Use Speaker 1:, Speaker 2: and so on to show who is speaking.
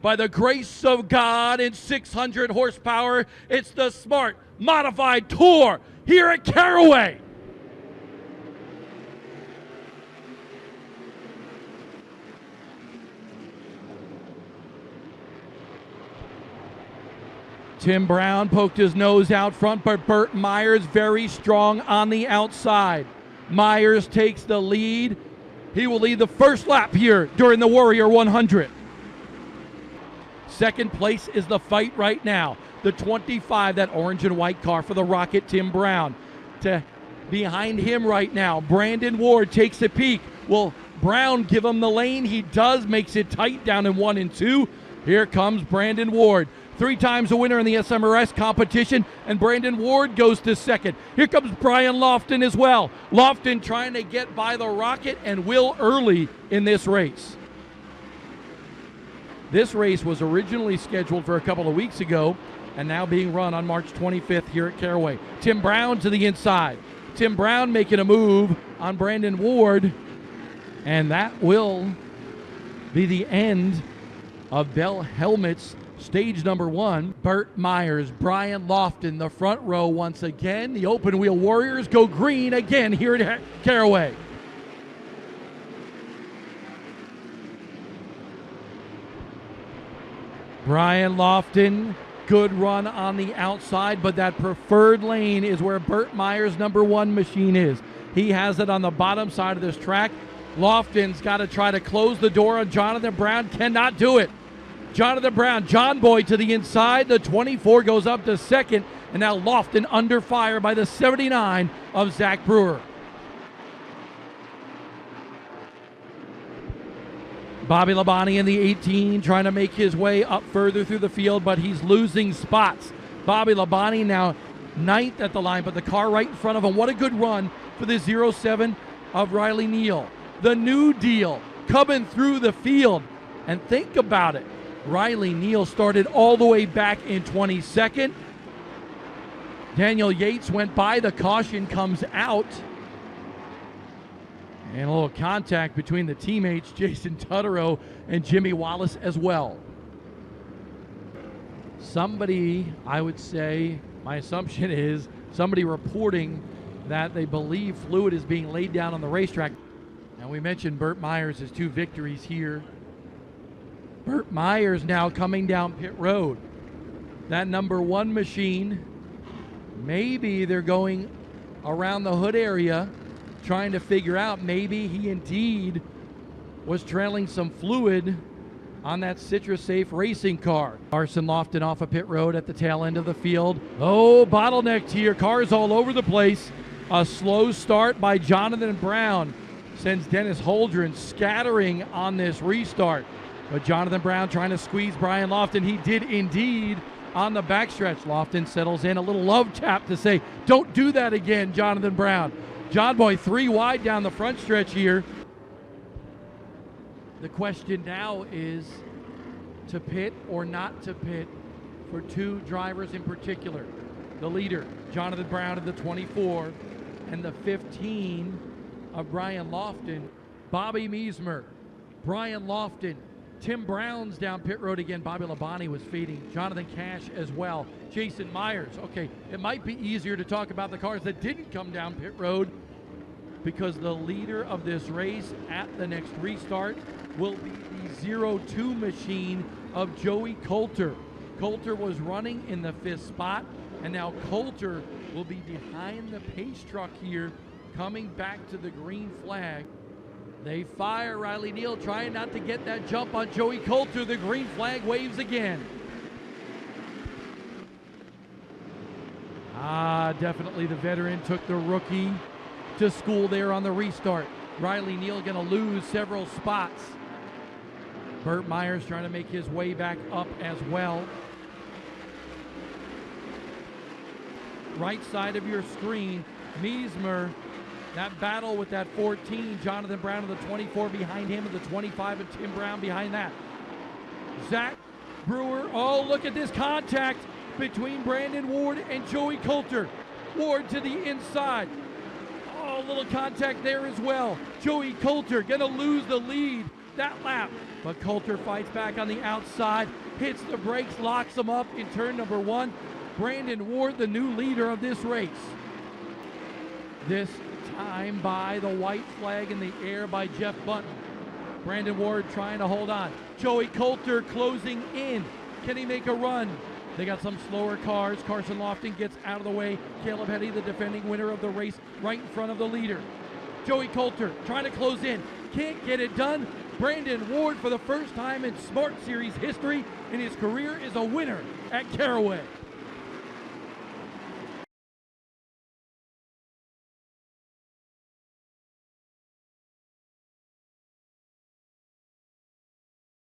Speaker 1: by the grace of God and 600 horsepower. It's the Smart Modified Tour here at Caraway. Tim Brown poked his nose out front, but Burt Myers very strong on the outside. Myers takes the lead. He will lead the first lap here during the Warrior 100. Second place is the fight right now. The 25, that orange and white car for the Rocket, Tim Brown. Behind him right now, Brandon Ward takes a peek. Will Brown give him the lane? He does, makes it tight down in 1 and 2. Here comes Brandon Ward. 3 times a winner in the SMRS competition, and Brandon Ward goes to second. Here comes Brian Lofton as well. Lofton trying to get by the Rocket and Will early in this race. This race was originally scheduled for a couple of weeks ago and now being run on March 25th here at Caraway. Tim Brown to the inside. Tim Brown making a move on Brandon Ward, and that will be the end of Bell Helmets stage number 1. Burt Myers, Brian Lofton, the front row once again. The open wheel Warriors go green again here at Caraway. Brian Lofton, good run on the outside, but that preferred lane is where Burt Myers' number 1 machine is. He has it on the bottom side of this track. Lofton's got to try to close the door on Jonathan Brown, cannot do it. Jonathan Brown, John Boy to the inside. The 24 goes up to second, and now Lofton under fire by the 79 of Zach Brewer. Bobby Labonte in the 18 trying to make his way up further through the field, but he's losing spots. Bobby Labonte now 9th at the line, but the car right in front of him. What a good run for the 07 of Riley Neal. The New Deal coming through the field. And think about it. Riley Neal started all the way back in 22nd. Daniel Yates went by. The caution comes out. And a little contact between the teammates, Jason Tutterow and Jimmy Wallace as well. Somebody, I would say, my assumption is, somebody reporting that they believe fluid is being laid down on the racetrack. And we mentioned Burt Myers' 2 victories here. Burt Myers now coming down pit road. That number 1 machine, maybe they're going around the hood area trying to figure out maybe he indeed was trailing some fluid on that Citrus Safe racing car. Carson Lofton off of pit road at the tail end of the field. Oh, bottlenecked here, cars all over the place. A slow start by Jonathan Brown sends Dennis Holdren scattering on this restart. But Jonathan Brown trying to squeeze Brian Lofton. He did indeed on the backstretch. Lofton settles in, a little love tap to say, don't do that again, Jonathan Brown. John Boy 3 wide down the front stretch here. The question now is to pit or not to pit for 2 drivers in particular. The leader, Jonathan Brown of the 24, and the 15 of Brian Lofton. Bobby Meismer, Brian Lofton, Tim Brown's down pit road again. Bobby Labonte was feeding. Jonathan Cash as well. Jason Myers. Okay, it might be easier to talk about the cars that didn't come down pit road because the leader of this race at the next restart will be the 02 machine of Joey Coulter. Coulter was running in the 5th spot, and now Coulter will be behind the pace truck here, coming back to the green flag. They fire. Riley Neal trying not to get that jump on Joey Coulter. The green flag waves again. Definitely the veteran took the rookie to school there on the restart. Riley Neal going to lose several spots. Burt Myers trying to make his way back up as well. Right side of your screen, Meismer. That battle with that 14, Jonathan Brown of the 24 behind him, and the 25 and Tim Brown behind that. Zach Brewer, oh, look at this contact between Brandon Ward and Joey Coulter. Ward to the inside. Oh, a little contact there as well. Joey Coulter gonna lose the lead that lap. But Coulter fights back on the outside, hits the brakes, locks him up in turn number 1. Brandon Ward, the new leader of this race. This time by the white flag in the air by Jeff Button. Brandon Ward trying to hold on. Joey Coulter closing in. Can he make a run? They got some slower cars. Carson Lofton gets out of the way. Caleb Hetty, the defending winner of the race, right in front of the leader. Joey Coulter trying to close in. Can't get it done. Brandon Ward, for the first time in Smart Series history in his career, is a winner at Caraway.